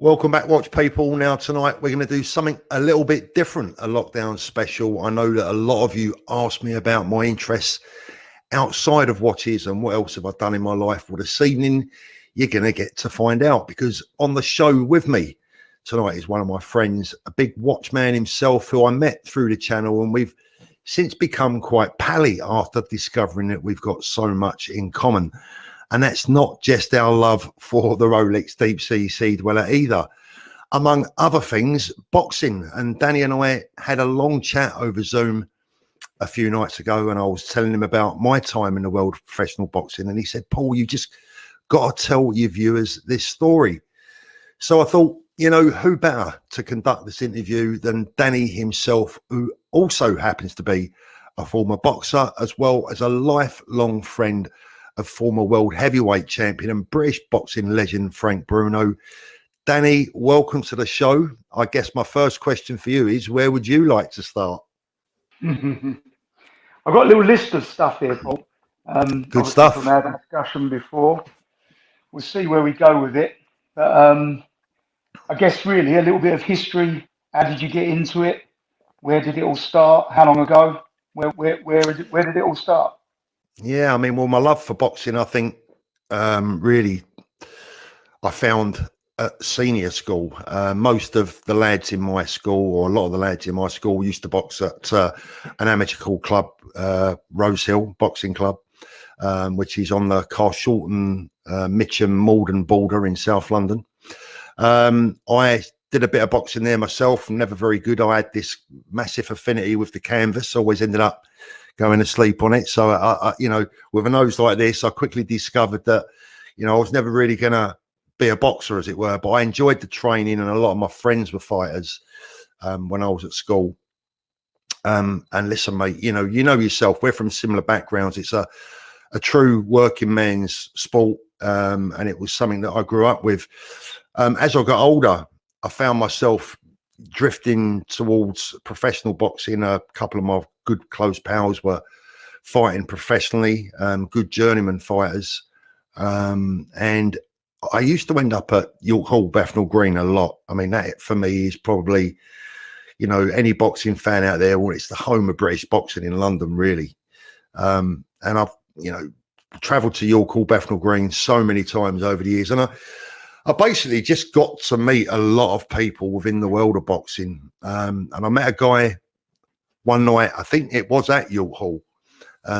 Welcome back, watch people. Now tonight we're going to do something a little bit different, a lockdown special. I know that a lot of you asked me about my interests outside of watches and what else have I done in my life. Well, this evening you're going to get to find out, because on the show with me tonight is one of my friends, a big watchman himself, who I met through the channel, and we've since become quite pally after discovering that we've got so much in common. And that's not just our love for the Rolex Deep Sea Dweller either. Among other things, boxing. And Danny and I had a long chat over Zoom a few nights ago, and I was telling him about my time in the world of professional boxing. And he said, Paul, you just got to tell your viewers this story. So I thought, you know, who better to conduct this interview than Danny himself, who also happens to be a former boxer, as well as a lifelong friend of former world heavyweight champion and British boxing legend Frank Bruno. Danny, welcome to the show. I guess my first question for you is, where would you like to start? I've got a little list of stuff here, Paul. Good stuff. From our discussion before. We'll see where we go with it. But I guess really a little bit of history. How did you get into it? Where did it all start? How long ago? Where did it all start? Yeah, I mean, well, my love for boxing, I think, really, I found at senior school. Most of the lads in my school, or a lot of the lads in my school, used to box at an amateur club, Rose Hill Boxing Club, which is on the Carshalton, Mitcham, Malden border in South London. I did a bit of boxing there myself, never very good. I had this massive affinity with the canvas, always ended up going to sleep on it. So, I, you know, with a nose like this, I quickly discovered that, you know, I was never really going to be a boxer, as it were, but I enjoyed the training, and a lot of my friends were fighters when I was at school. And listen, mate, you know yourself, we're from similar backgrounds. It's a true working man's sport, and it was something that I grew up with. As I got older, I found myself drifting towards professional boxing. A couple of my good close pals were fighting professionally, good journeyman fighters, and I used to end up at York Hall, Bethnal Green a lot. I mean, that for me is probably, you know, any boxing fan out there, well, it's the home of British boxing in London, really. And I've, you know, traveled to York Hall, Bethnal Green so many times over the years, and I basically just got to meet a lot of people within the world of boxing. And I met a guy one night, I think it was at York Hall.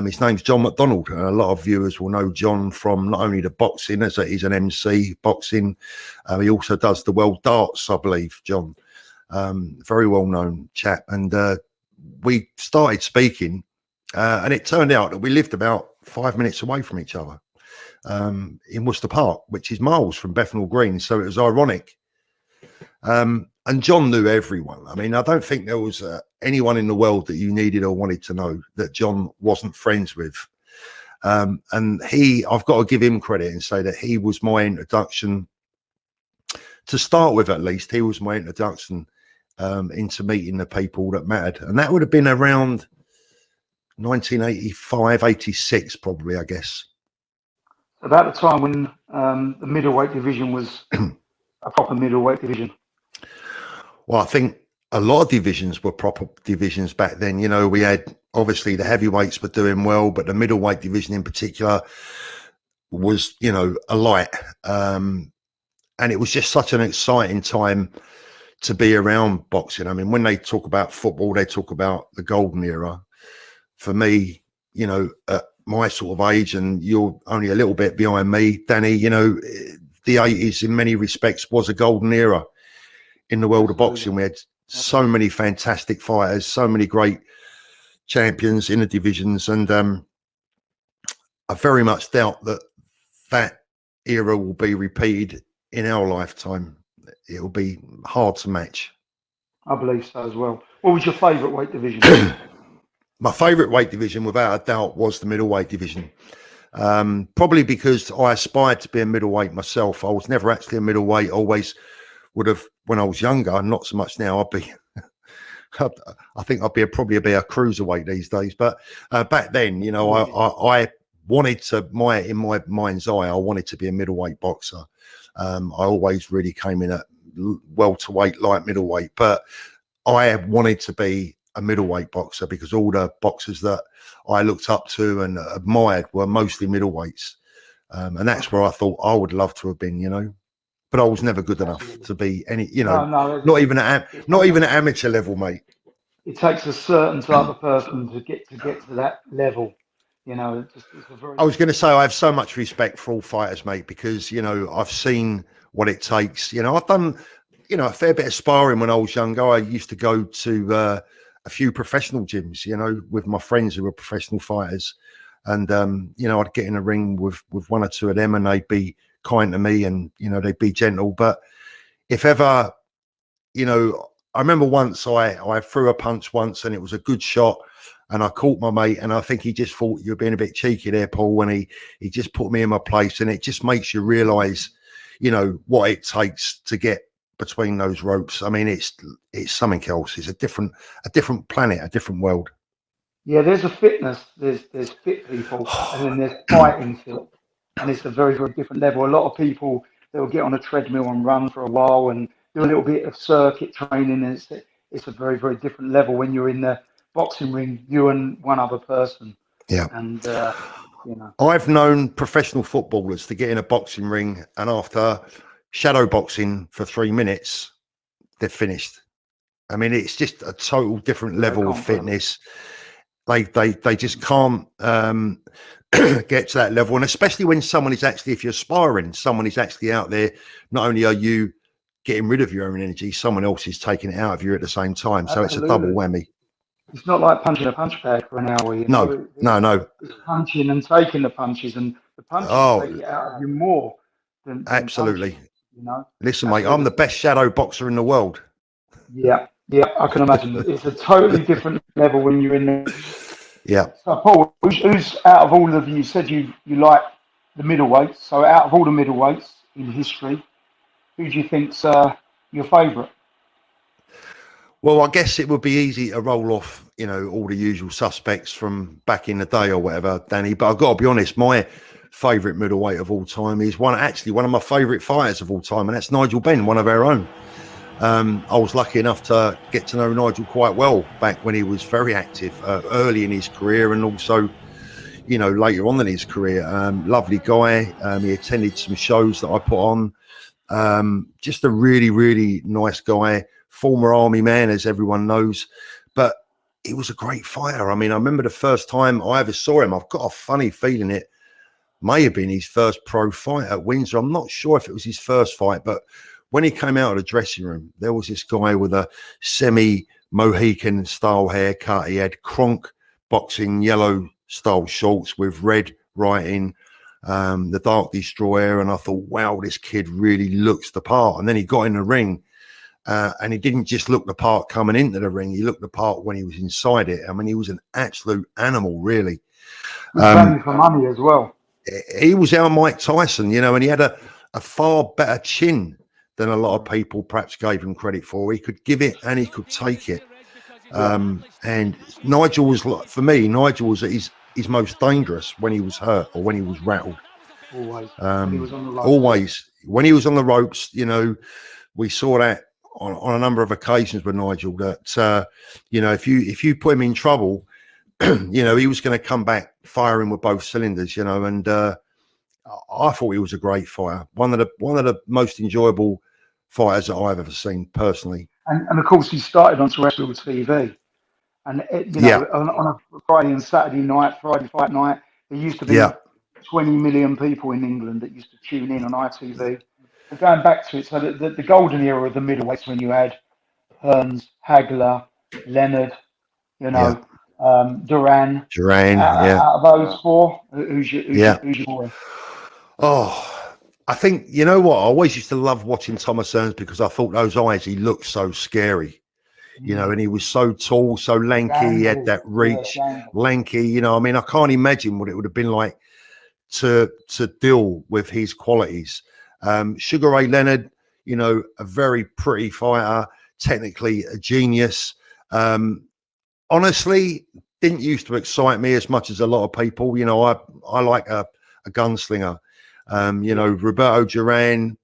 His name's John McDonald, and a lot of viewers will know John from not only the boxing, as he's an MC boxing. He also does the world darts, I believe, John. Very well-known chap. And we started speaking, and it turned out that we lived about 5 minutes away from each other. In Worcester Park, which is miles from Bethnal Green, so it was ironic. And John knew everyone. I mean, I don't think there was anyone in the world that you needed or wanted to know that John wasn't friends with. And I've got to give him credit and say that he was my introduction, to start with at least, he was my introduction into meeting the people that mattered. And that would have been around 1985, 86, probably, I guess. About the time when the middleweight division was a proper middleweight division. Well, I think a lot of divisions were proper divisions back then. You know, we had, obviously, the heavyweights were doing well, but the middleweight division in particular was, you know, a light. And it was just such an exciting time to be around boxing. I mean, when they talk about football, they talk about the golden era. For me, you know, at my sort of age, and you're only a little bit behind me, Danny, you know, the 80s in many respects was a golden era in the world of boxing. We had so many fantastic fighters, so many great champions in the divisions, and I very much doubt that era will be repeated in our lifetime. It will be hard to match. I believe so as well. What was your favourite weight division? My favourite weight division, without a doubt, was the middleweight division. Probably because I aspired to be a middleweight myself. I was never actually a middleweight, always would have when I was younger, not so much now. I think I'd probably be a cruiserweight these days. But back then, you know, I wanted to, in my mind's eye, I wanted to be a middleweight boxer. I always really came in at welterweight, light middleweight, but I wanted to be a middleweight boxer because all the boxers that I looked up to and admired were mostly middleweights. And that's where I thought I would love to have been, but I was never good enough to be any, No, not even at amateur level, mate. it takes a certain type of person to get to that level. It's a very. I was going to say I have so much respect for all fighters, mate, because I've seen what it takes. I've done a fair bit of sparring when I was younger. I used to go to a few professional gyms, with my friends who were professional fighters, and I'd get in a ring with one or two of them, and they'd be kind to me, and they'd be gentle. But if ever, I remember once I threw a punch once, and it was a good shot. And I caught my mate, and I think he just thought you were being a bit cheeky there, Paul, and he just put me in my place. And it just makes you realise, what it takes to get between those ropes. I mean, it's something else. It's a different planet, a different world. Yeah, there's a fitness. There's fit people, and then there's fighting fit, and it's a very very different level. A lot of people they'll get on a treadmill and run for a while and do a little bit of circuit training, and it's a very very different level when you're in the boxing ring, you and one other person. Yeah. And I've known professional footballers to get in a boxing ring, and after shadow boxing for 3 minutes, they're finished. I mean, it's just a total different level of fitness. They just can't get to that level, and especially when someone is actually, if you're sparring, someone is actually out there. Not only are you getting rid of your own energy, someone else is taking it out of you at the same time. So it's a double whammy. It's not like punching a punch bag for an hour, No. It's punching and taking the punches, and the punches take it out of you more than absolutely. Punching, Listen, mate, I'm the best shadow boxer in the world. Yeah, I can imagine. It's a totally different level when you're in there. Yeah. So, Paul, who's out of all of you said you like the middleweights? So, out of all the middleweights in history, who do you think's your favourite? Well, I guess it would be easy to roll off, all the usual suspects from back in the day or whatever, Danny. But I've got to be honest, my favourite middleweight of all time is one of my favourite fighters of all time, and that's Nigel Benn, one of our own. I was lucky enough to get to know Nigel quite well back when he was very active early in his career, and also, later on in his career. Lovely guy. He attended some shows that I put on. Just a really, really nice guy. Former army man, as everyone knows, but he was a great fighter. I mean, I remember the first time I ever saw him. I've got a funny feeling it may have been his first pro fight at Windsor. I'm not sure if it was his first fight, but when he came out of the dressing room, there was this guy with a semi-Mohican style haircut. He had Kronk boxing yellow style shorts with red writing, the Dark Destroyer, and I thought, wow, this kid really looks the part. And then he got in the ring. And he didn't just look the part coming into the ring. He looked the part when he was inside it. I mean, he was an absolute animal, really. Value for money as well. He was our Mike Tyson, and he had a far better chin than a lot of people perhaps gave him credit for. He could give it and he could take it. And Nigel was, for me, Nigel was at his most dangerous when he was hurt or when he was rattled. Always. When he was on the ropes. Always. When he was on the ropes, we saw that on a number of occasions with Nigel that if you put him in trouble, he was going to come back firing with both cylinders, and I thought he was a great fighter, one of the most enjoyable fighters that I've ever seen personally. And of course he started on terrestrial TV, and on a Friday and Saturday night, Friday fight night, there used to be 20 million people in England that used to tune in on ITV. And going back to it, so the golden era of the middleweights when you had Hearns, Hagler, Leonard, Duran. Out of those four, who's your boy? Oh, I think, you know what? I always used to love watching Thomas Hearns because I thought those eyes, he looked so scary. And he was so tall, so lanky. He had that reach, lanky. I mean, I can't imagine what it would have been like to deal with his qualities. Sugar Ray Leonard, a very pretty fighter, technically a genius. Honestly, didn't used to excite me as much as a lot of people. I like a gunslinger. Roberto Duran.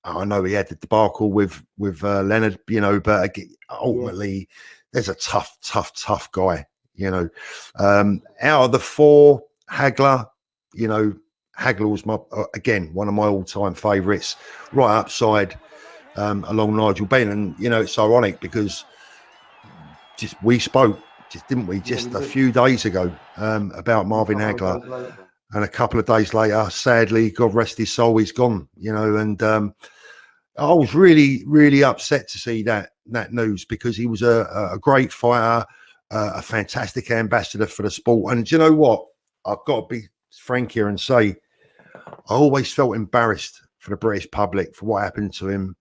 I know he had the debacle with Leonard, you know, but ultimately there's a tough guy, you know. Out of the four, Hagler, you know, Hagler was again one of my all-time favourites, right upside along Nigel Benn. And you know, it's ironic because we spoke, didn't we, just a few days ago about Marvin Hagler, and a couple of days later, sadly, God rest his soul, he's gone. You know, and I was really upset to see that news, because he was a great fighter, a fantastic ambassador for the sport. And do you know what? I've got to be frank here and say, I always felt embarrassed for the British public for what happened to him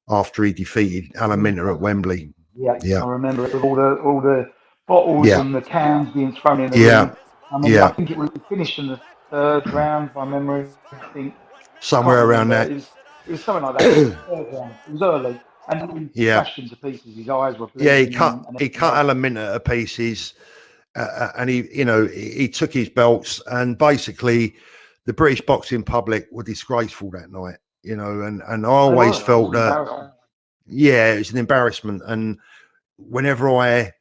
after he defeated Alan Minter at Wembley. Yeah, I remember it with all the bottles and the cans being thrown in the ring. I mean, I think it finished in the third round by memory. I think somewhere around that. It was something like that. Third round. It was early, and he smashed into pieces. His eyes were bleeding. He cut Alan Minter to pieces, and he took his belts, and basically the British boxing public were disgraceful that night. You know, and I always felt that. Yeah, it was an embarrassment. And whenever I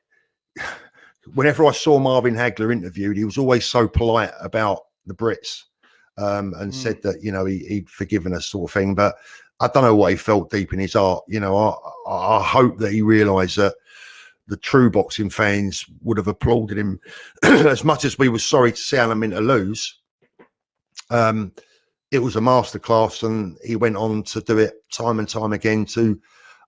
saw Marvin Hagler interviewed, he was always so polite about the Brits, and said that, you know, he'd forgiven us, sort of thing. But I don't know what he felt deep in his heart. You know, I hope that he realised that the true boxing fans would have applauded him as much as we were sorry to see Alan Minter lose. It was a masterclass, and he went on to do it time and time again to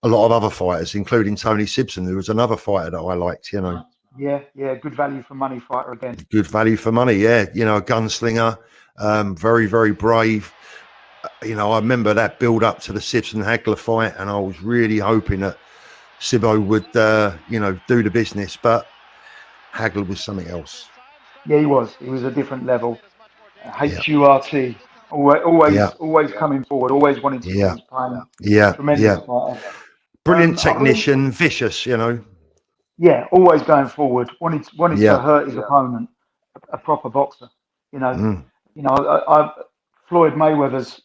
a lot of other fighters, including Tony Sibson, who was another fighter that I liked, you know. Yeah, good value for money fighter again. Good value for money, yeah. You know, a gunslinger, very brave. You know, I remember that build up to the Sibson Hagler fight, and I was really hoping that Sibbo would, you know, do the business, but Hagler was something else. Yeah, he was. He was a different level. HURT, always coming forward, always wanting to put his pain. Tremendous fighter. Brilliant technician, vicious, you know. Yeah, always going forward, wanted to hurt his opponent, a proper boxer. You know, Floyd Mayweather's,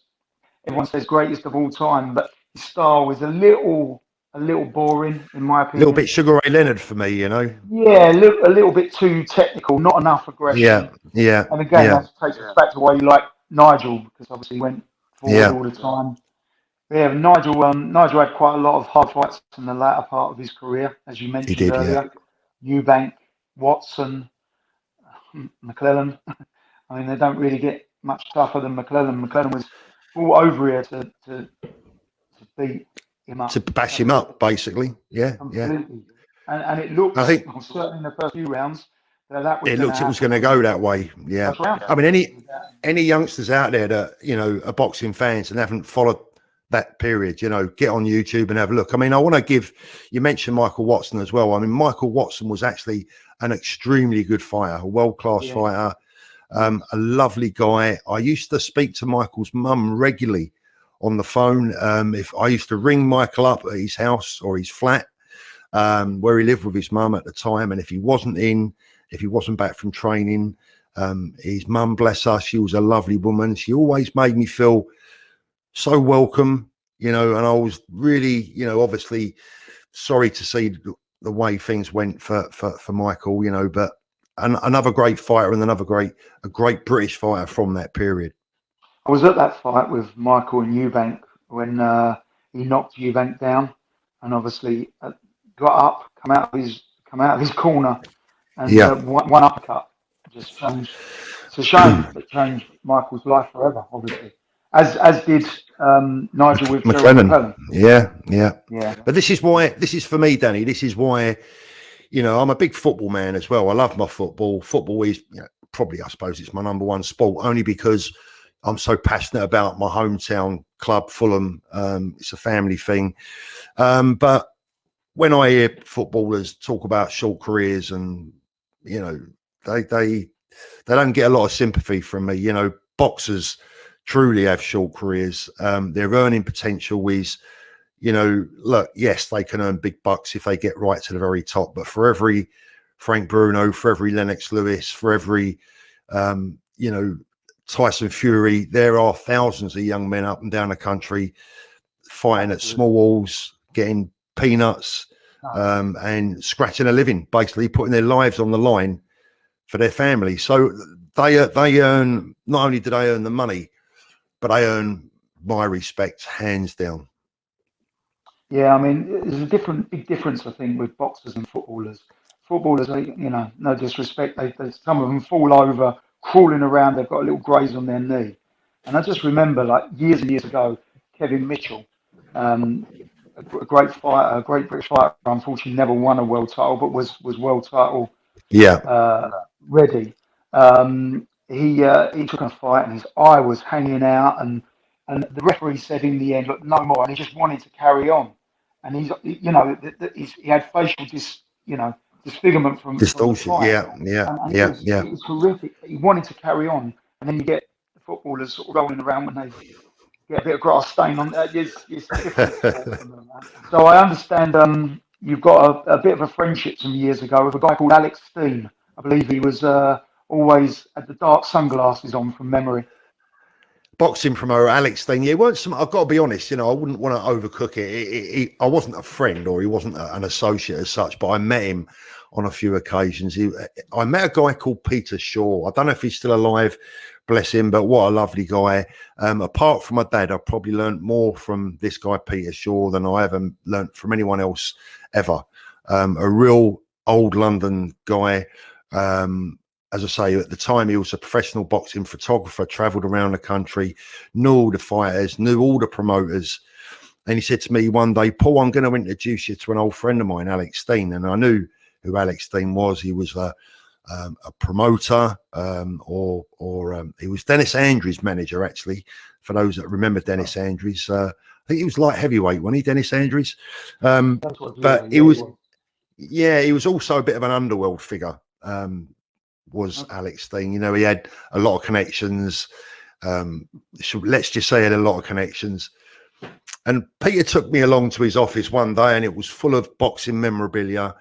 everyone says greatest of all time, but his style was a little boring, in my opinion. A little bit Sugar Ray Leonard for me, you know. Yeah, a little bit too technical, not enough aggression. Yeah. And again, that takes us back to why you like Nigel, because obviously he went forward all the time. Yeah, Nigel had quite a lot of hard fights in the latter part of his career, as you mentioned earlier. Eubank, Watson, McClellan. I mean, they don't really get much tougher than McClellan. McClellan was all over here to beat him up. To bash him up, basically. Yeah, completely. And it looked, I think, certainly in the first few rounds, that was it was going to go that way. Yeah. I mean, any youngsters out there that, you know, are boxing fans and haven't followed that period, you know, get on YouTube and have a look. I mean, I want to give, you mentioned Michael Watson as well. I mean, Michael Watson was actually an extremely good fighter, a world-class fighter, a lovely guy. I used to speak to Michael's mum regularly on the phone. If I used to ring Michael up at his house or his flat, where he lived with his mum at the time, and if he wasn't back from training, his mum, bless her, she was a lovely woman. She always made me feel so welcome, you know, and I was really, you know, obviously sorry to see the way things went for Michael, you know, but another great fighter and a great British fighter from that period. I was at that fight with Michael and Eubank when he knocked Eubank down, and obviously got up, come out of his corner, and one uppercut just changed. It's a shame it changed Michael's life forever, obviously. As did Nigel with McClellan. Yeah. But this is for me, Danny. This is why, you know, I'm a big football man as well. I love my football. Football is, you know, probably, I suppose, it's my number one sport, only because I'm so passionate about my hometown club, Fulham. It's a family thing. But when I hear footballers talk about short careers, and, you know, they don't get a lot of sympathy from me. You know, boxers truly have short careers. Their earning potential is, you know, look, yes, they can earn big bucks if they get right to the very top. But for every Frank Bruno, for every Lennox Lewis, for every, you know, Tyson Fury, there are thousands of young men up and down the country fighting at small halls, getting peanuts, and scratching a living, basically putting their lives on the line for their family. So they earn, not only do they earn the money, but they earn my respect hands down. Yeah, I mean, there's a big difference, I think, with boxers and footballers. Footballers, no disrespect, some of them fall over, crawling around. They've got a little graze on their knee, and I just remember, like years and years ago, Kevin Mitchell, um, a great fighter, a great British fighter. Unfortunately, never won a world title, but was world title Yeah. ready. He took a fight, and his eye was hanging out, and the referee said in the end, look, no more, and he just wanted to carry on. And he had facial disfigurement from the Distortion. fight, Yeah. Yeah. and Yeah. Yeah. it was horrific. He wanted to carry on, and then you get the footballers sort of rolling around when they get a bit of grass stain on. It's a different sport from them. So I understand you've got a bit of a friendship some years ago with a guy called Alex Steen. I believe he was always had the dark sunglasses on from memory. Boxing promoter Alex thing. Yeah, weren't some. I've got to be honest. I wouldn't want to overcook it. I wasn't a friend, or he wasn't an associate as such. But I met him on a few occasions. I met a guy called Peter Shaw. I don't know if he's still alive, bless him. But what a lovely guy. Apart from my dad, I probably learned more from this guy Peter Shaw than I ever learned from anyone else ever. A real old London guy. As I say, at the time, he was a professional boxing photographer, travelled around the country, knew all the fighters, knew all the promoters. And he said to me one day, Paul, I'm going to introduce you to an old friend of mine, Alex Steen. And I knew who Alex Steen was. He was a promoter, or he was Dennis Andrews' manager, actually, for those that remember Dennis Andrews. I think he was light heavyweight, wasn't he, Dennis Andrews? But he was also a bit of an underworld figure. Was Alex Steen. He had a lot of connections. Let's just say he had a lot of connections. And Peter took me along to his office one day, and it was full of boxing memorabilia,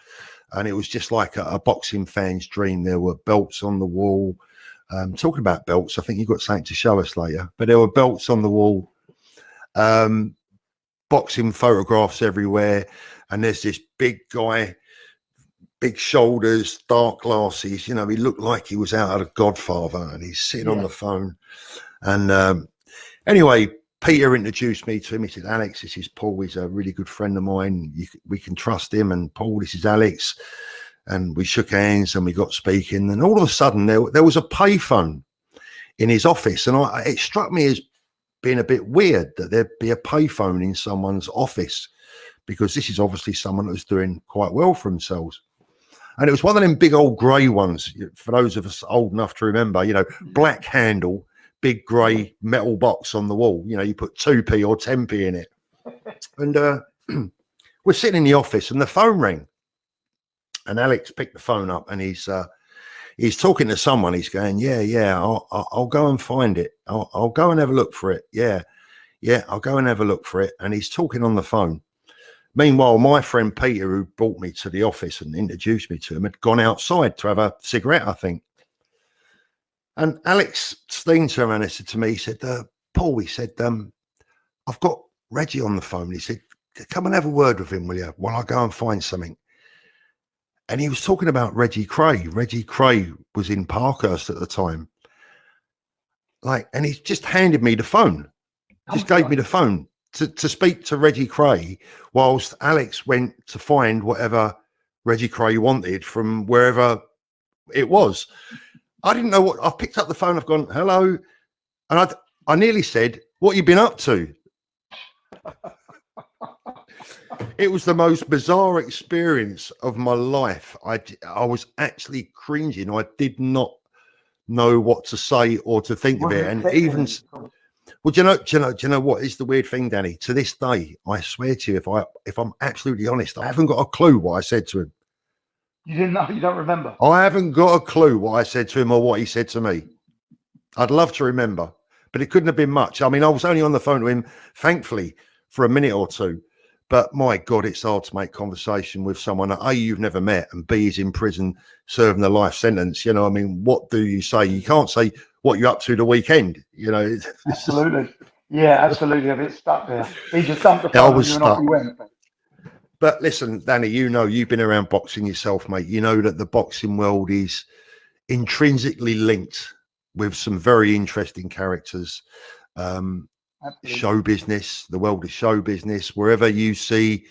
and it was just like a boxing fan's dream. There were belts on the wall. Talking about belts, I think you've got something to show us later, but there were belts on the wall, boxing photographs everywhere, and there's this big guy, big shoulders, dark glasses. He looked like he was out of The Godfather, and he's sitting on the phone. And anyway, Peter introduced me to him. He said, Alex, this is Paul. He's a really good friend of mine. We can trust him. And Paul, this is Alex. And we shook hands and we got speaking. And all of a sudden, there was a payphone in his office. And it struck me as being a bit weird that there'd be a payphone in someone's office, because this is obviously someone that was doing quite well for themselves. And it was one of them big old grey ones, for those of us old enough to remember, black handle, big grey metal box on the wall. You put 2p or 10p in it. And we're sitting in the office and the phone rang. And Alex picked the phone up and he's talking to someone. He's going, yeah, I'll go and find it. I'll go and have a look for it. Yeah, I'll go and have a look for it. And he's talking on the phone. Meanwhile, my friend Peter, who brought me to the office and introduced me to him, had gone outside to have a cigarette, I think. And Alex Steen turned around and said to me, he said, Paul, he said, I've got Reggie on the phone. He said, come and have a word with him, will you, while I go and find something. And he was talking about Reggie Cray. Reggie Cray was in Parkhurst at the time. And he just handed me the phone, just gave me the phone to speak to Reggie Cray, whilst Alex went to find whatever Reggie Cray wanted from wherever it was. I didn't know what. I've picked up the phone. I've gone, hello. And I nearly said, what you been up to? It was the most bizarre experience of my life. I was actually cringing. I did not know what to say or to think of it. And even, well, do you know what is the weird thing, Danny? To this day, I swear to you, if I'm absolutely honest, I haven't got a clue what I said to him. You didn't know? You don't remember? I haven't got a clue what I said to him or what he said to me. I'd love to remember, but it couldn't have been much. I mean, I was only on the phone to him, thankfully, for a minute or two. But my God, it's hard to make conversation with someone that A, you've never met, and B, is in prison serving a life sentence. I mean, what do you say? You can't say what you're up to the weekend. Absolutely. Yeah, absolutely. A bit stuck there. He just dumped the I phone on was you and off stuck. he went. But listen, Danny, you've been around boxing yourself, mate. You know that the boxing world is intrinsically linked with some very interesting characters. Absolutely. Show business, the world of show business. Wherever you see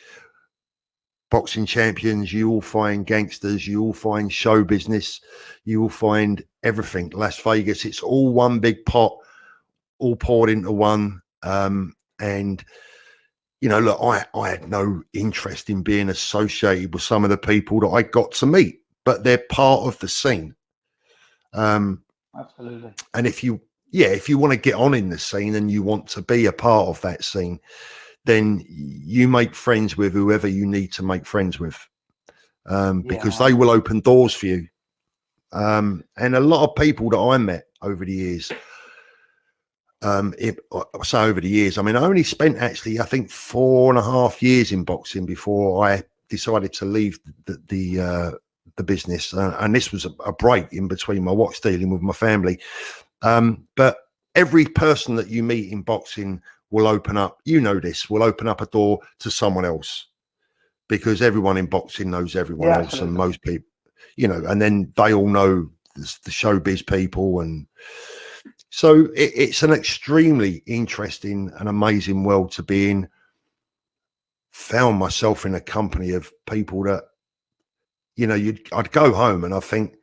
boxing champions, you will find gangsters, you will find show business, you will find everything. Las Vegas, it's all one big pot, all poured into one. And look, I had no interest in being associated with some of the people that I got to meet, but they're part of the scene. Absolutely. And if you want to get on in the scene and you want to be a part of that scene, then you make friends with whoever you need to make friends with, because they will open doors for you. And a lot of people that I met over the years, I mean, I only spent actually, I think 4.5 years in boxing before I decided to leave the business. And this was a break in between my watch dealing with my family. But every person that you meet in boxing will open up, will open up a door to someone else, because everyone in boxing knows everyone else. Absolutely. And most people, and then they all know the showbiz people. And so it's an extremely interesting and amazing world to be in. Found myself in a company of people that, I'd go home and I think,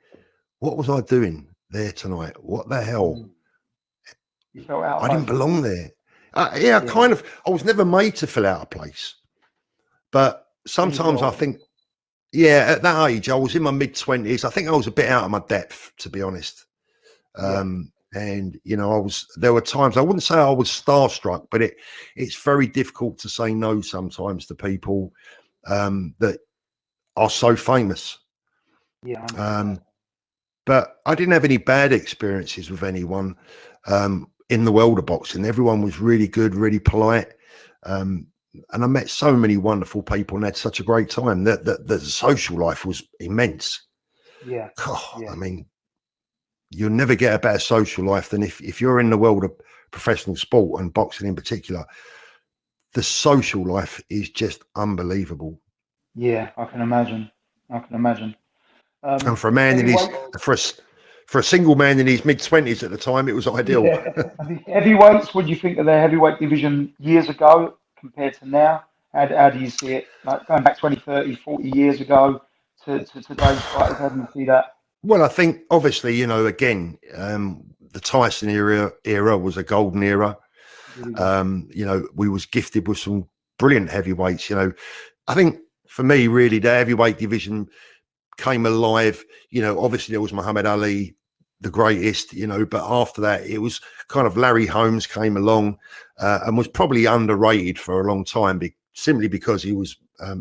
what was I doing there tonight? What the hell? You felt out of I didn't place. belong there. Kind of. I was never made to fill out a place. But sometimes I think, at that age, I was in my mid-20s. I think I was a bit out of my depth, to be honest. And there were times, I wouldn't say I was starstruck, but it's very difficult to say no sometimes to people that are so famous. But I didn't have any bad experiences with anyone in the world of boxing. Everyone was really good, really polite. And I met so many wonderful people and had such a great time. The social life was immense. I mean, you'll never get a better social life than if you're in the world of professional sport, and boxing in particular. The social life is just unbelievable. Yeah, I can imagine. And for a man for a single man in his mid-20s at the time, it was ideal. Yeah. I think heavyweights, what do you think of the heavyweight division years ago compared to now? How do you see it? Like going back 20, 30, 40 years ago to today's fighters, how do you see that? Well, I think obviously, again, the Tyson era was a golden era. We was gifted with some brilliant heavyweights. I think for me, really, the heavyweight division came alive. Obviously there was Muhammad Ali, the greatest, but after that it was kind of Larry Holmes came along and was probably underrated for a long time, simply because he was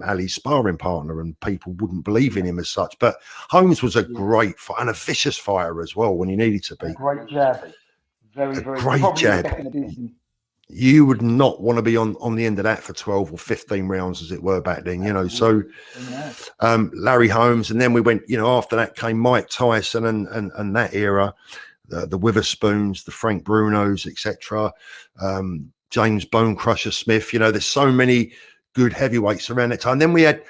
Ali's sparring partner and people wouldn't believe in him as such. But Holmes was a great fighter and a vicious fighter as well when he needed to be. A great jab. Very, very great probably jab. the second edition. You would not want to be on the end of that for 12 or 15 rounds, as it were back then, So Larry Holmes, and then we went, after that came Mike Tyson and that era, the Witherspoons, the Frank Brunos, etc. James Bone Crusher Smith. There's so many good heavyweights around that time. Then we had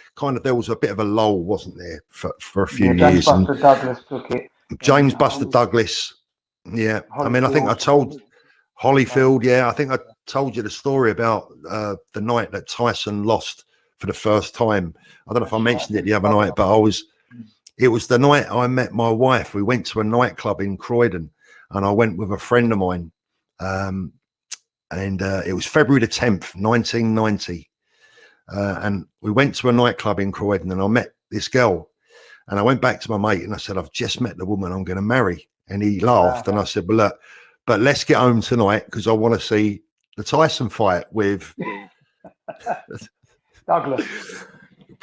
there was a bit of a lull, wasn't there, for a few years. James Buster Douglas took it. James Buster Douglas. Yeah. I mean, I think I told Holyfield, I think I told you the story about the night that Tyson lost for the first time. I don't know if I mentioned it the other night, but it was the night I met my wife. We went to a nightclub in Croydon, and I went with a friend of mine. And it was February the 10th, 1990. And we went to a nightclub in Croydon, and I met this girl. And I went back to my mate and I said, I've just met the woman I'm going to marry. And he laughed. And I said, well, look, but let's get home tonight because I want to see the Tyson fight with Douglas.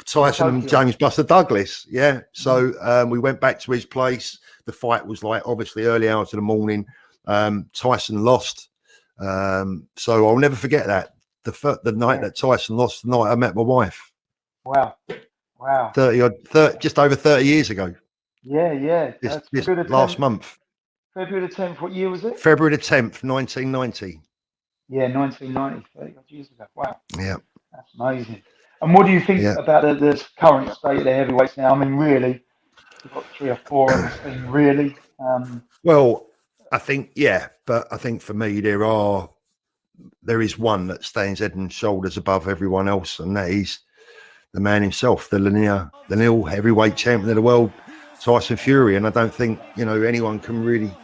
Tyson and James Buster Douglas. Yeah. So we went back to his place. The fight was obviously early hours of the morning. Tyson lost. So I'll never forget that. The night that Tyson lost, the night I met my wife. Wow. 30, just over 30 years ago. Yeah. This last month. February the 10th, what year was it? February the 10th, 1990. Yeah, 1990, 30 odd years ago. Wow, Yeah, that's amazing. And what do you think yeah. about the current state of the heavyweights now? I mean, really, we've got 3 or 4 on the scene, really. Well, I think but I think for me there is one that stands head and shoulders above everyone else, and that is the man himself, the lineal heavyweight champion of the world, Tyson Fury. And I don't think anyone can really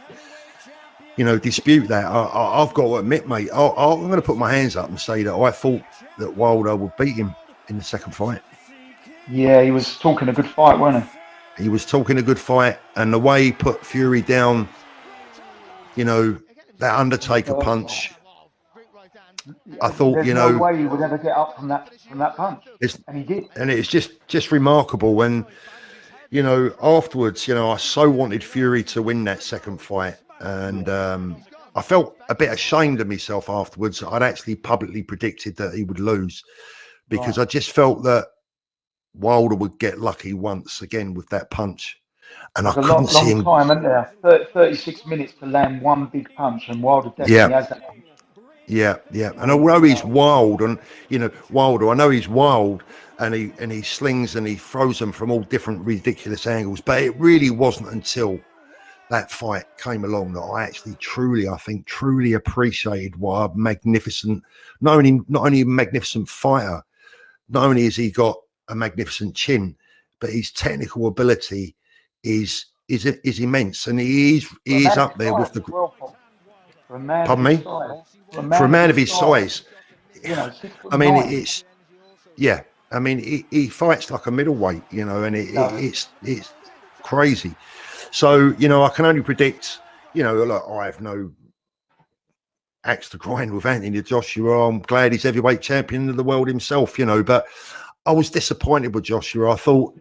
dispute that. I've got to admit, mate, I'm going to put my hands up and say that I thought that Wilder would beat him in the second fight. Yeah, he was talking a good fight, wasn't He was talking a good fight, and the way he put Fury down, that Undertaker punch. I thought, There's no way he would ever get up from that punch, and he did. And it's just remarkable when, afterwards, I so wanted Fury to win that second fight, and I felt a bit ashamed of myself afterwards. I'd actually publicly predicted that he would lose because I just felt that Wilder would get lucky once again with that punch, and I couldn't see him. Long time, isn't there? 36 minutes to land one big punch, and Wilder definitely has that punch. Yeah. And although he's wild, and Wilder, I know he's wild, and he slings and he throws them from all different ridiculous angles, but it really wasn't until that fight came along that I actually truly appreciated what a magnificent, not only a magnificent fighter, not only has he got a magnificent chin, but his technical ability is immense, and he is up there with the. Pardon me? For a man of his size, 6'9". I mean, it's I mean, he fights like a middleweight, and it's crazy. So I can only predict. Look, I have no axe to grind with Anthony Joshua. I'm glad he's heavyweight champion of the world himself, but I was disappointed with Joshua. I thought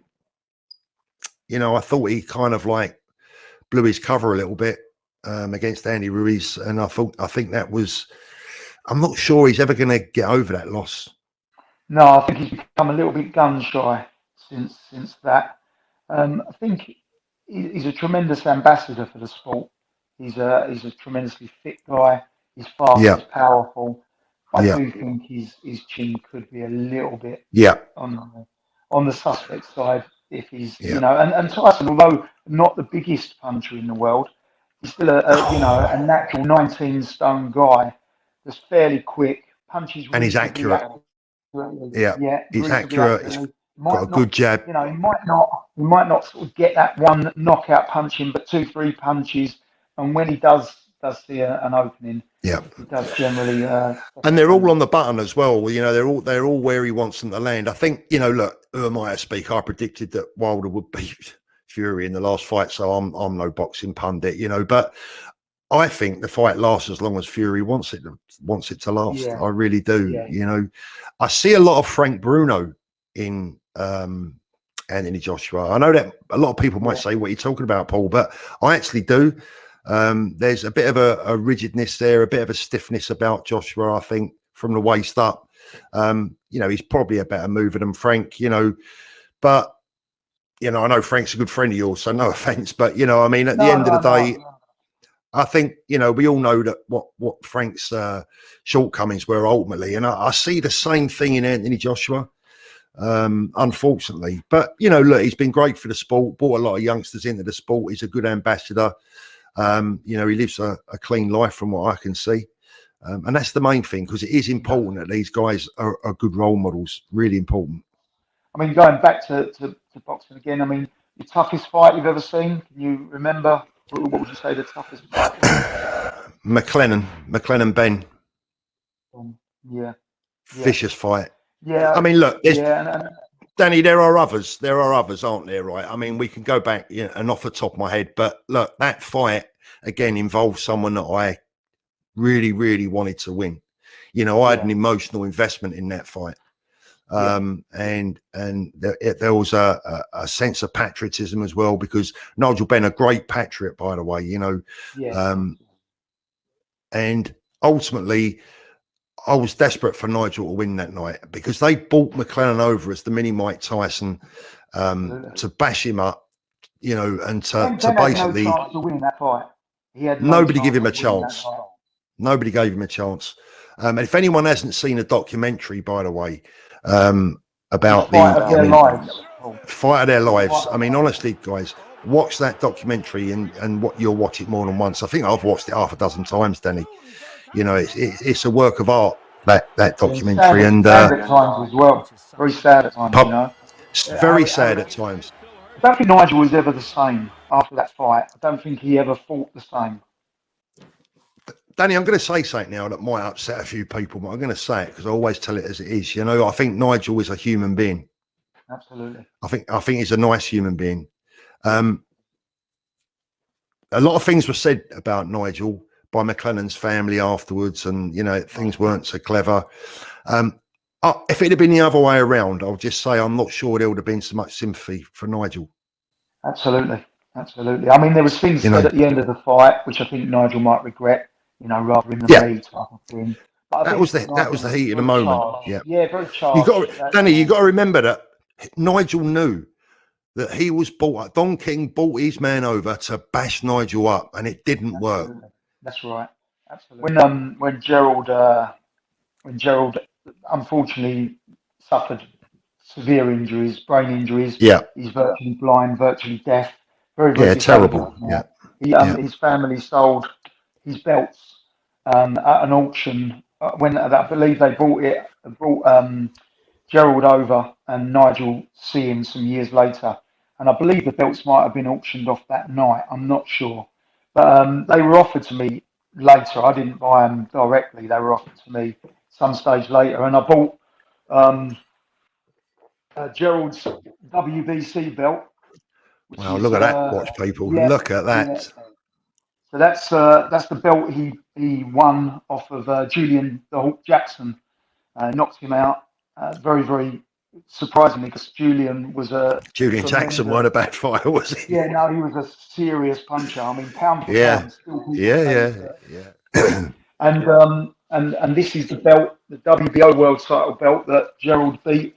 he kind of like blew his cover a little bit against Andy Ruiz, and I think that was. I'm not sure he's ever going to get over that loss. No, I think he's become a little bit gun shy since that. I think he's a tremendous ambassador for the sport. He's a tremendously fit guy. He's fast, he's powerful. I do think his chin could be a little bit on the suspect side if he's and Tyson, although not the biggest puncher in the world, he's still a natural 19 stone guy that's fairly quick, punches and he's accurate. He's accurate. He's got a good jab. He might not sort of get that one knockout punch in, but 2-3 punches, and when he does see an opening, he does generally. And they're all on the button as well. They're all where he wants them to land. I think look, who am I to speak? I predicted that Wilder would beat Fury in the last fight, so I'm no boxing pundit, but I think the fight lasts as long as Fury wants it to last. I really do. I see a lot of Frank Bruno in Anthony Joshua. I know that a lot of people might say, what are you talking about, Paul? But I actually do. There's a bit of a rigidness there, a bit of a stiffness about Joshua, I think, from the waist up. He's probably a better mover than Frank, but I know Frank's a good friend of yours, so no offense, but at the end of the day, I think we all know that what Frank's shortcomings were ultimately, and I see the same thing in Anthony Joshua, unfortunately. But look, he's been great for the sport, brought a lot of youngsters into the sport. He's a good ambassador. He lives a clean life from what I can see, and that's the main thing, because it is important that these guys are good role models. Really important. Going back to boxing again, the toughest fight you've ever seen? Can you remember? What would you say the toughest fight was? McLennan Ben. Vicious fight. Yeah. Look, Danny, there are others, aren't there? Right. We can go back and off the top of my head, but look, that fight again involved someone that I really, really wanted to win. I had an emotional investment in that fight. And there was a sense of patriotism as well, because Nigel Benn, a great patriot, by the way, and ultimately I was desperate for Nigel to win that night, because they brought McLennan over as the mini Mike Tyson, to bash him up, and to basically no chance to win that fight. Nobody gave him a chance. Nobody gave him a chance. And if anyone hasn't seen a documentary, by the way, about Fight of their lives. Fight of their lives. I mean, honestly, guys, watch that documentary and what you'll watch it more than once. I think I've watched it half a dozen times, Danny. You know, it's a work of art, that documentary. And sad at times as well. Very sad at times, you know. It's very sad at times. I don't think Nigel was ever the same after that fight. I don't think he ever fought the same. Danny, I'm going to say something now that might upset a few people, but I'm going to say it because I always tell it as it is. You know, I think Nigel is a human being. Absolutely. I think he's a nice human being. A lot of things were said about Nigel by McLennan's family afterwards, and you know, things weren't so clever. If it had been the other way around, I'll just say I'm not sure there would have been so much sympathy for Nigel. Absolutely. I mean, there was things said at the end of the fight which I think Nigel might regret. You know, rather in the me type of thing. But that was the heat of the moment. Charged. Yeah, very charged. Danny, you got to remember that Nigel knew that he was bought. Don King brought his man over to bash Nigel up, and it didn't work. That's right. Absolutely. When Gerald unfortunately suffered severe injuries, brain injuries. Yeah, he's virtually blind, virtually deaf. Very terrible. His family sold his belts at an auction when I believe they brought Gerald over and Nigel see him some years later, and I believe the belts might have been auctioned off that night. I'm not sure, but they were offered to me later. I didn't buy them directly; they were offered to me some stage later, and I bought Gerald's WBC belt. Wow, look at that, watch people. Yeah, look at that. Yeah. So that's the belt he won off of Julian the Hawk Jackson. Knocked him out very surprisingly, because Julian Jackson wasn't a bad fighter, was he? Yeah, no, he was a serious puncher. I mean, pound for pound. And this is the belt, the WBO world title belt that Gerald beat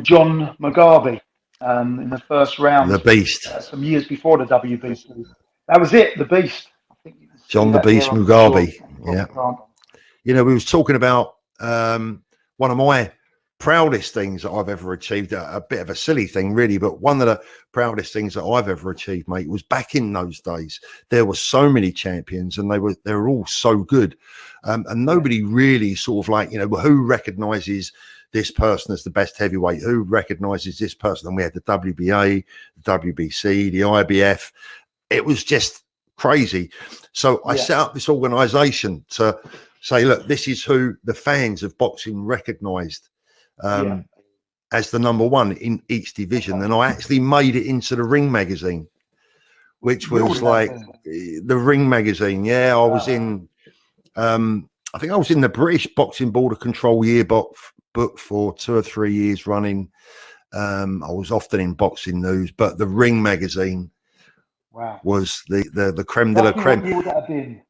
John Mugabe in the first round. The Beast. Some years before the WBC. That was it, the Beast. I think you can see John the Beast Mugabe. Yeah. You know, we was talking about one of my proudest things that I've ever achieved, a bit of a silly thing really, but one of the proudest things that I've ever achieved, mate, was back in those days. There were so many champions and they were all so good. And nobody really sort of like, you know, who recognizes this person as the best heavyweight, who recognizes this person. And we had the WBA, the WBC, the IBF. It was just crazy. So I set up this organization to say, look, this is who the fans of boxing recognized as the number one in each division. And I actually made it into the Ring magazine, which was like the Ring magazine. Yeah, I was in, I think I was in the British Boxing Border Control yearbook for 2 or 3 years running. I was often in Boxing News, but the Ring magazine was the creme de la creme. What year would that have been?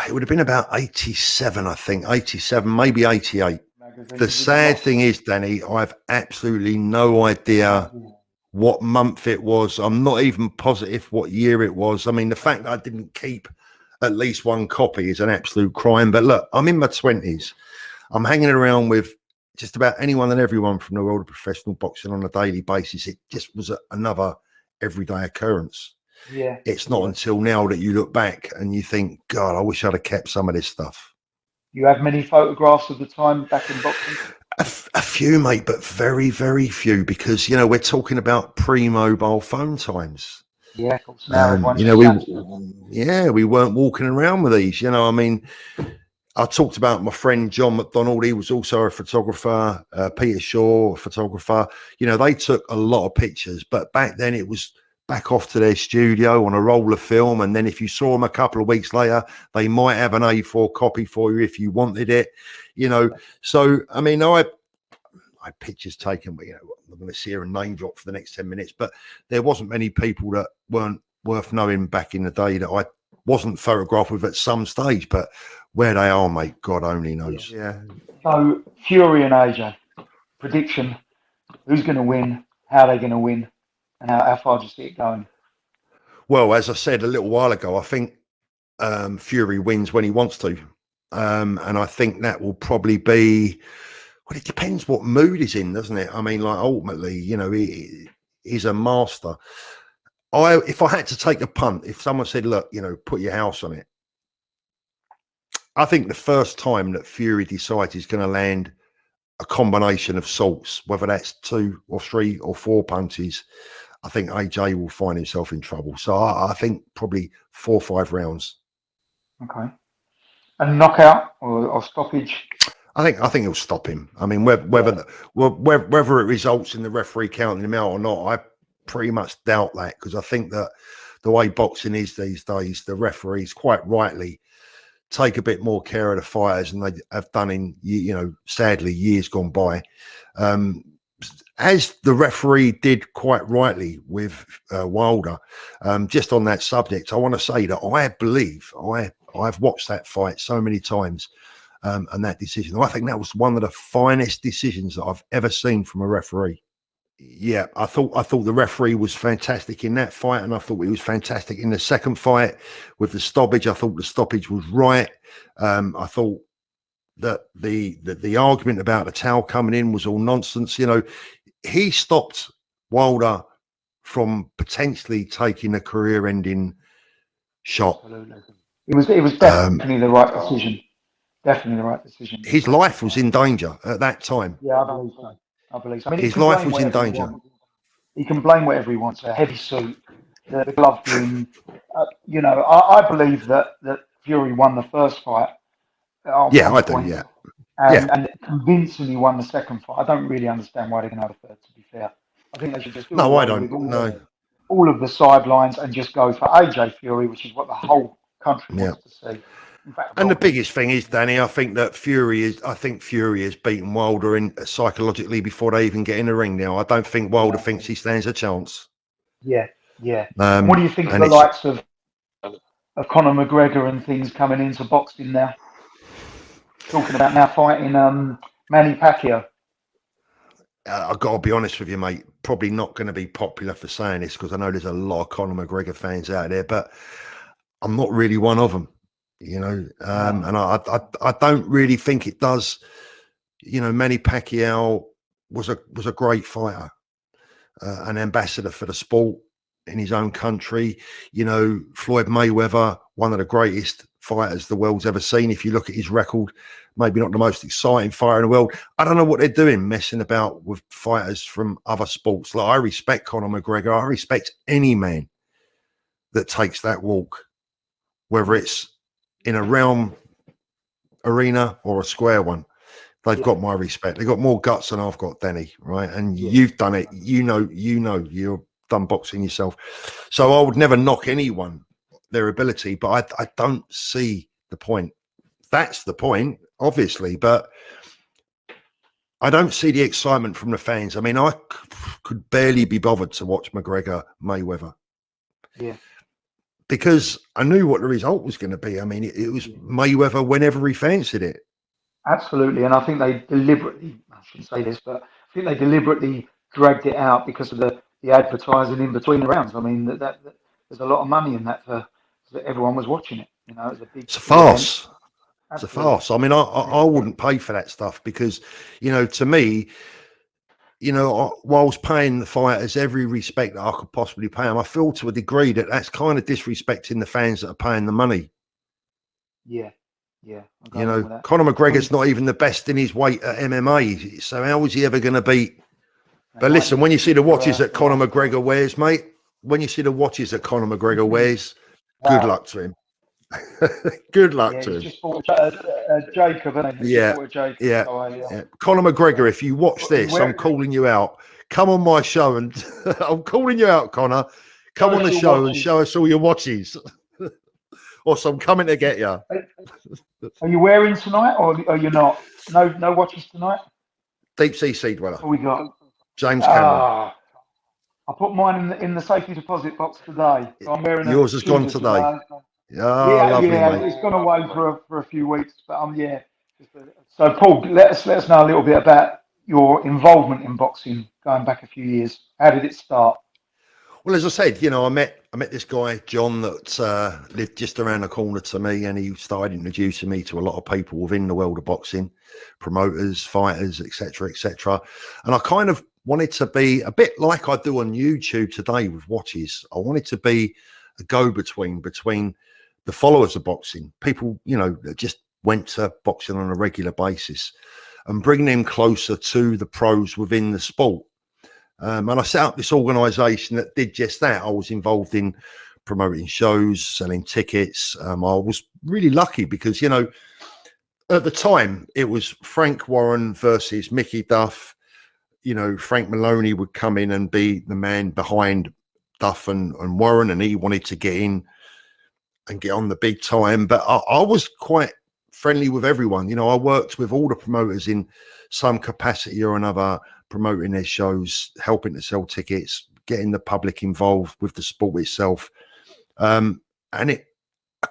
It would have been about 87, I think, 87, maybe 88. The sad thing is, Danny, I've absolutely no idea what month it was. I'm not even positive what year it was. I mean, the fact that I didn't keep at least one copy is an absolute crime. But look, I'm in my 20s. I'm hanging around with just about anyone and everyone from the world of professional boxing on a daily basis. It just was another everyday occurrence. Yeah, it's not until now that you look back and you think, God, I wish I'd have kept some of this stuff. You have many photographs of the time back in boxing? A few, mate, but very, very few, because, you know, we're talking about pre-mobile phone times. Yeah, of course. Now you know, we weren't walking around with these. You know, I mean, I talked about my friend John McDonald. He was also a photographer. Peter Shaw, a photographer. You know, they took a lot of pictures, but back then it was back off to their studio on a roll of film, and then if you saw them a couple of weeks later, they might have an A4 copy for you if you wanted it, you know. So I mean, I had pictures taken, but you know, I'm not going to sit here and name drop for the next 10 minutes, but there wasn't many people that weren't worth knowing back in the day that I wasn't photographed with at some stage. But where they are, mate, God only knows. Yeah. So Fury and AJ, prediction: who's going to win? How are they going to win? And how far do you see it going? Well, as I said a little while ago, I think Fury wins when he wants to. And I think that will probably be. Well, it depends what mood he's in, doesn't it? I mean, like ultimately, he's a master. If I had to take a punt, if someone said, "Look, put your house on it," I think the first time that Fury decides he's going to land a combination of salts, whether that's 2 or 3 or 4 punches, I think AJ will find himself in trouble. So I think probably 4 or 5 rounds. Okay. A knockout or stoppage? I think he'll stop him. I mean, whether it results in the referee counting him out or not, I pretty much doubt that, because I think that the way boxing is these days, the referees quite rightly take a bit more care of the fighters than they have done in, sadly, years gone by. As the referee did quite rightly with Wilder. Just on that subject, I want to say that I believe I've watched that fight so many times. And that decision, I think that was one of the finest decisions that I've ever seen from a referee. Yeah, I thought the referee was fantastic in that fight, and I thought he was fantastic in the second fight with the stoppage. I thought the stoppage was right. I thought that the argument about the towel coming in was all nonsense. He stopped Wilder from potentially taking a career-ending shot. Absolutely. It was definitely the right decision. Definitely the right decision. His life was in danger at that time. Yeah, I believe so. I mean, his life was in danger. He can blame whatever he wants. A heavy suit, the gloved in. I believe that Fury won the first fight. Yeah, I do. Yeah, and convincingly won the second fight. I don't really understand why they're going to have a third. To be fair, I think they should just do no, I don't. No, all of the sidelines and just go for AJ Fury, which is what the whole country wants to see. In fact, and the biggest thing is, Danny, I think Fury has beaten Wilder in psychologically before they even get in the ring now. I don't think Wilder thinks he stands a chance. Yeah. What do you think of the likes of Conor McGregor and things coming into boxing now? Talking about now fighting Manny Pacquiao. I've got to be honest with you, mate. Probably not going to be popular for saying this, because I know there's a lot of Conor McGregor fans out there, but I'm not really one of them. And I don't really think it does. Manny Pacquiao was a great fighter, an ambassador for the sport in his own country. Floyd Mayweather, one of the greatest fighters the world's ever seen. If you look at his record, maybe not the most exciting fighter in the world. I don't know what they're doing, messing about with fighters from other sports. Like, I respect Conor McGregor. I respect any man that takes that walk, whether it's in a realm arena or a square one. They've got my respect. They've got more guts than I've got, Danny, right? And you've done it. You've done boxing yourself. So I would never knock anyone, their ability, but I don't see the point. That's the point, obviously, but I don't see the excitement from the fans. I mean, I could barely be bothered to watch McGregor Mayweather. Yeah. Because I knew what the result was going to be. I mean, it was Mayweather whenever he fancied it. Absolutely. And I think they deliberately, I shouldn't say this, but I think they deliberately dragged it out because of the advertising in between the rounds. I mean, that there's a lot of money in that for everyone was watching it. It was a big. It's a farce. It's a farce. I mean, I wouldn't pay for that stuff because, to me, whilst paying the fighters every respect that I could possibly pay them, I feel to a degree that that's kind of disrespecting the fans that are paying the money. Yeah. Conor McGregor's not even the best in his weight at MMA, so how is he ever going to beat? But listen, when you see the watches that Conor McGregor wears, mate, good luck to him. Good luck to him. Just bought a Jacob, hasn't he? Yeah. Conor McGregor, if you watch this, I'm calling you out. Come on my show, and I'm calling you out, Conor. Come on the show and show us all your watches. Or I'm coming to get you. Are you wearing tonight, or are you not? No watches tonight. Deep Sea Sea Dweller. What we got? James Cameron. I put mine in the safety deposit box today. So I'm wearing. Yours has gone today. Lovely, mate. It's gone away for a few weeks, but So Paul, let us know a little bit about your involvement in boxing going back a few years. How did it start? Well, as I said, I met this guy John that lived just around the corner to me, and he started introducing me to a lot of people within the world of boxing, promoters, fighters, etc., etc. And I kind of wanted to be a bit like I do on YouTube today with watches. I wanted to be a go-between between the followers of boxing, people that just went to boxing on a regular basis, and bring them closer to the pros within the sport. And I set up this organisation that did just that. I was involved in promoting shows, selling tickets. I was really lucky because, at the time it was Frank Warren versus Mickey Duff. Frank Maloney would come in and be the man behind Duff and Warren, and he wanted to get in and get on the big time. But I was quite friendly with everyone. I worked with all the promoters in some capacity or another, promoting their shows, helping to sell tickets, getting the public involved with the sport itself. And it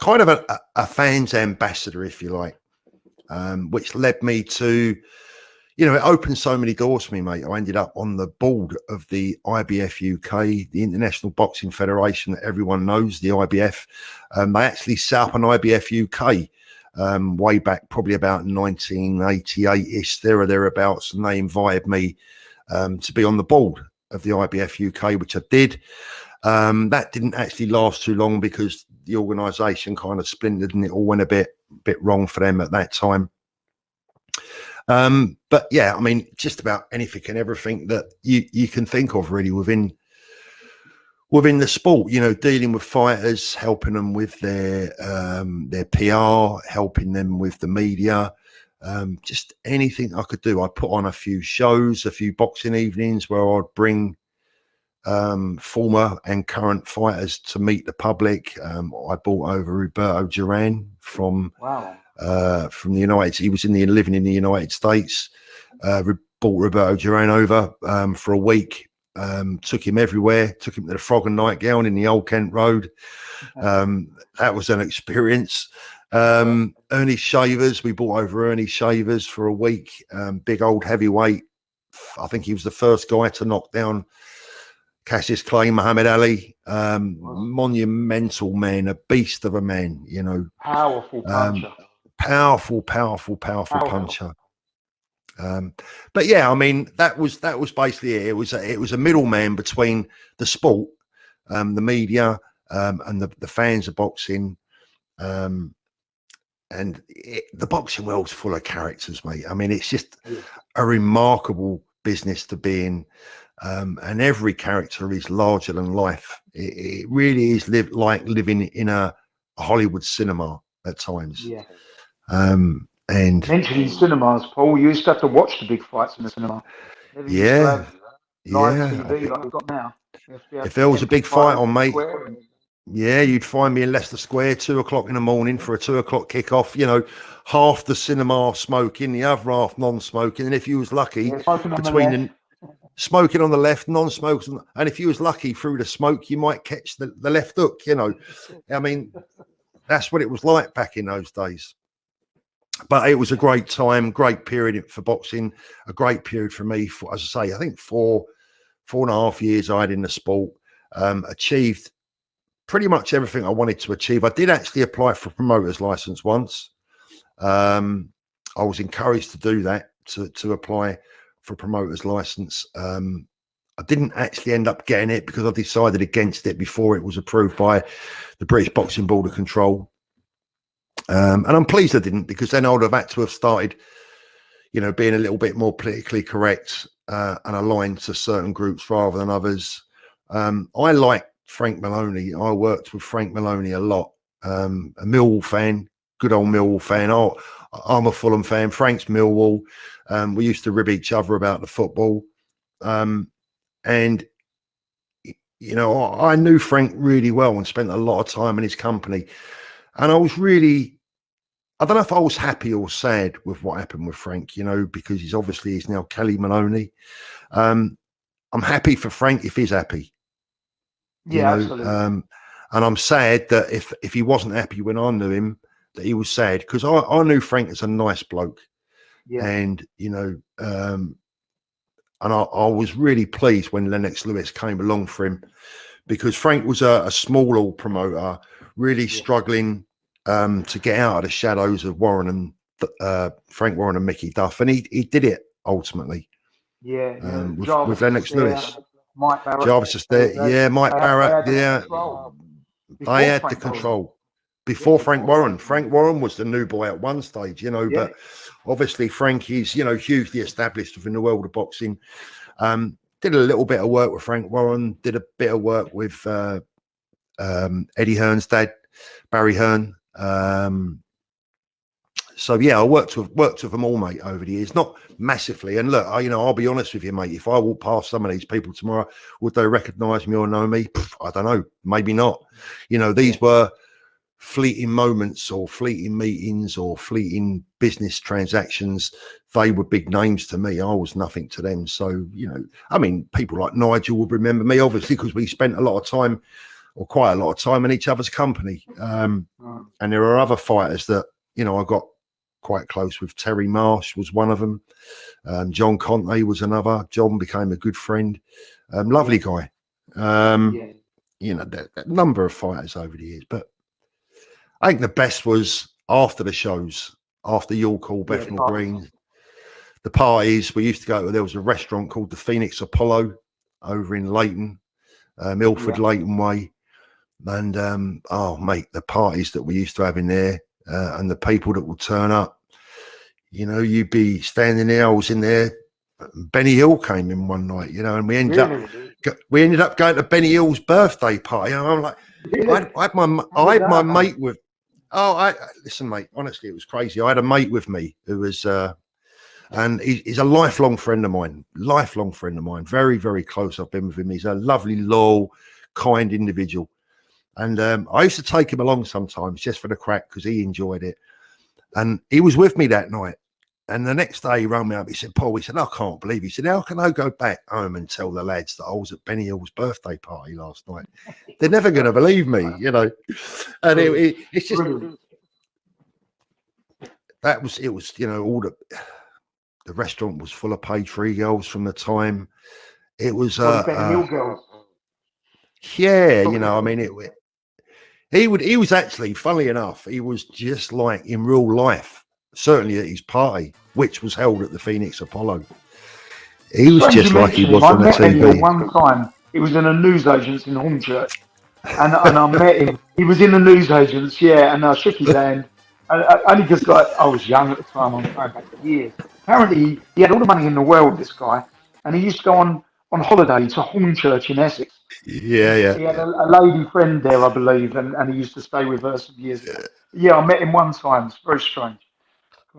kind of a fan's ambassador, if you like, which led me to, it opened so many doors for me, mate. I ended up on the board of the IBF UK, the International Boxing Federation that everyone knows, the IBF. They actually set up an IBF UK way back, probably about 1988-ish, there or thereabouts, and they invited me to be on the board of the IBF UK, which I did. That didn't actually last too long because the organisation kind of splintered and it all went a bit wrong for them at that time. But yeah, I mean, just about anything and everything that you can think of really within the sport, dealing with fighters, helping them with their PR, helping them with the media, just anything I could do. I put on a few shows, a few boxing evenings where I'd bring former and current fighters to meet the public. I brought over Roberto Duran from the United. He was living in the United States. Brought Roberto Duran over for a week. Took him everywhere. Took him to the Frog and Nightgown in the Old Kent Road. That was an experience. Ernie Shavers, we brought over Ernie Shavers for a week. Big old heavyweight. I think he was the first guy to knock down Cassius Clay, Muhammad Ali. Monumental man, a beast of a man. Powerful puncher. Powerful puncher. But yeah, I mean, that was basically it. It was a middleman between the sport, the media, and the fans of boxing. And the boxing world's full of characters, mate. I mean, it's just a remarkable business to be in. And every character is larger than life. It really is like living in a Hollywood cinema at times. Yeah. And mentioning cinemas, Paul, you used to have to watch the big fights in the cinema. Live TV like we've got now. If there was a big fight on, mate, yeah, you'd find me in Leicester Square, 2 o'clock in the morning for a 2 o'clock kickoff. Half the cinema smoking, the other half non-smoking, and if you was lucky, smoking on the left, non-smokers, and if you was lucky through the smoke, you might catch the left hook. I mean, that's what it was like back in those days. But it was a great time, great period for boxing, a great period for me. As I say, I think 4.5 years I had in the sport, achieved pretty much everything I wanted to achieve. I did actually apply for a promoter's license once. I was encouraged to do that, to apply for a promoter's license. I didn't actually end up getting it because I decided against it before it was approved by the British Boxing Board of Control. And I'm pleased I didn't, because then I would have had to have started, being a little bit more politically correct and aligned to certain groups rather than others. I like Frank Maloney. I worked with Frank Maloney a lot. A Millwall fan, good old Millwall fan. I'm a Fulham fan. Frank's Millwall. We used to rib each other about the football. And, I knew Frank really well and spent a lot of time in his company. And I was really, I don't know if I was happy or sad with what happened with Frank, because he's now Kelly Maloney. I'm happy for Frank if he's happy. Absolutely. And I'm sad that if he wasn't happy when I knew him, that he was sad, because I knew Frank as a nice bloke. Yeah. And, and I was really pleased when Lennox Lewis came along for him, because Frank was a small hall promoter, really struggling to get out of the shadows of Warren and Frank Warren and Mickey Duff, and he did it ultimately. With Lennox Lewis, Mike Barrett, Jarvis is there, yeah, Mike Barrett, they had the control before Frank Warren. Frank Warren was the new boy at one stage, you know, but obviously Frankie's, you know, hugely established within the world of boxing. Did a little bit of work with Frank Warren, did a bit of work with Eddie Hearn's dad, Barry Hearn. So yeah, I worked with them all, mate, over the years, not massively. And look, you know, I'll be honest with you, mate. If I walk past some of these people tomorrow, would they recognise me or know me? I don't know, maybe not. You know, these were fleeting moments or fleeting meetings or fleeting business transactions. They were big names to me. I was nothing to them. So, you know, I mean, people like Nigel would remember me, obviously, because we spent a lot of time, or quite a lot of time, in each other's company. And there are other fighters that, you know, I got quite close with. Terry Marsh was one of them. John Conte was another. John became a good friend. Lovely guy. You know, that number of fighters over the years. But I think the best was after the shows, after York Hall, Bethnal Green, the parties. We used to go to, there was a restaurant called the Phoenix Apollo over in Leighton, Ilford, Leighton Way. And, oh, mate, the parties that we used to have in there and the people that would turn up. You know, you'd be standing there. I was in there. Benny Hill came in one night, you know, and we ended up going to Benny Hill's birthday party. And I'm like, I had my mate with. Listen, mate. Honestly, it was crazy. I had a mate with me who was, and he's a lifelong friend of mine. Very, very close. I've been with him. He's a lovely, loyal, kind individual. And I used to take him along sometimes just for the crack because he enjoyed it. And he was with me that night. And the next day he rang me up. He said, Paul, he said, I can't believe it. He said, how can I go back home and tell the lads that I was at Benny Hill's birthday party last night? They're never going to believe me, you know. And it's just, it was, you know, all the restaurant was full of paid free girls from the time. It was, Benny Hill girls. Yeah, you know, I mean, he was actually, funnily enough, he was just like in real life. Certainly at his party, which was held at the Phoenix Apollo. He was just like he was on the TV. One time, it was in a newsagent's in Hornchurch, and I met him. He was in the newsagent's, and I shook his hand. Only because like I was young at the time, I'm going back years. Apparently, he had all the money in the world, this guy, and he used to go on holiday to Hornchurch in Essex. He had a lady friend there, I believe, and he used to stay with her some years ago. Yeah, I met him one time. It's very strange.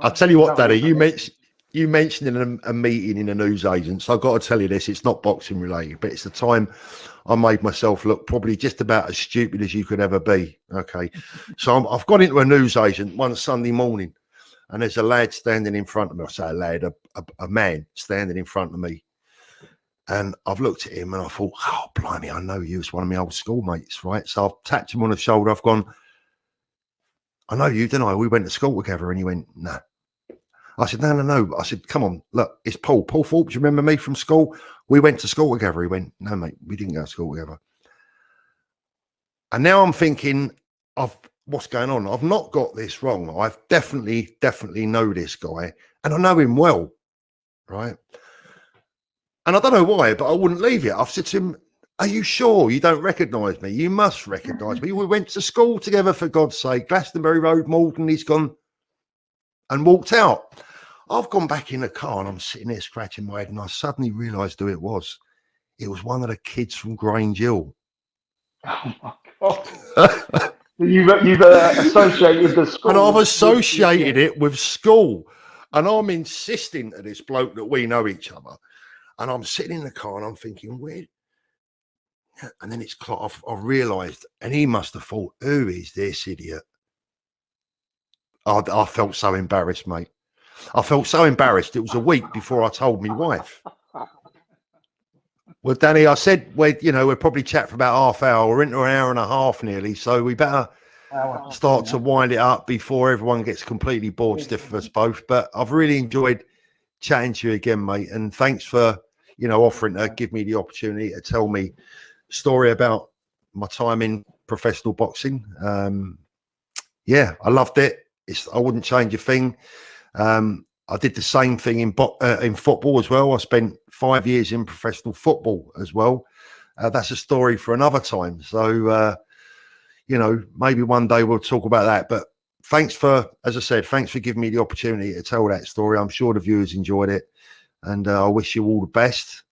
I'll tell you what, Daddy, you mentioned in a meeting in a newsagent. So I've got to tell you this, it's not boxing related, but it's the time I made myself look probably just about as stupid as you could ever be. Okay. So I've gone into a newsagent one Sunday morning and there's a lad standing in front of me. I say a lad, a man standing in front of me. And I've looked at him and I thought, oh, blimey, I know you. It's one of my old schoolmates, right? So I've tapped him on the shoulder. I've gone, I know you, didn't I? We went to school together. And he went, no. I said, no. I said, come on, look, it's Paul. Paul Forbes, you remember me from school? We went to school together. He went, no, mate, we didn't go to school together. And now I'm thinking of what's going on. I've not got this wrong. I've definitely know this guy. And I know him well, right? And I don't know why, but I wouldn't leave it. I've said to him, are you sure you don't recognise me? You must recognise me. We went to school together, for God's sake. Glastonbury Road, Malden. He's gone and walked out. I've gone back in the car and I'm sitting there scratching my head and I suddenly realised who it was. It was one of the kids from Grange Hill. Oh, my God. You've associated the school. And I've associated it with school. And I'm insisting to this bloke that we know each other. And I'm sitting in the car and I'm thinking, weird. And then it's I've realised, and he must have thought, who is this idiot? I felt so embarrassed, mate. I felt so embarrassed. It was a week before I told my wife. Well, Danny, I said, we'll probably chat for about half hour. We're into an hour and a half nearly, so we better start to wind it up before everyone gets completely bored stiff of us both. But I've really enjoyed chatting to you again, mate. And thanks for, offering to give me the opportunity to tell me story about my time in professional boxing. Yeah, I loved it. I wouldn't change a thing. I did the same thing in football as well. I spent 5 years in professional football as well. That's a story for another time. So, maybe one day we'll talk about that. But as I said, thanks for giving me the opportunity to tell that story. I'm sure the viewers enjoyed it. And I wish you all the best.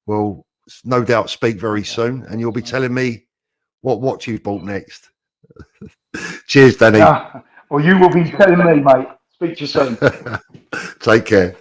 We'll no doubt speak very soon. And you'll be telling me what watch you've bought next. Cheers, Danny. Yeah. Well, you will be telling me, mate. Speak to you soon. Take care.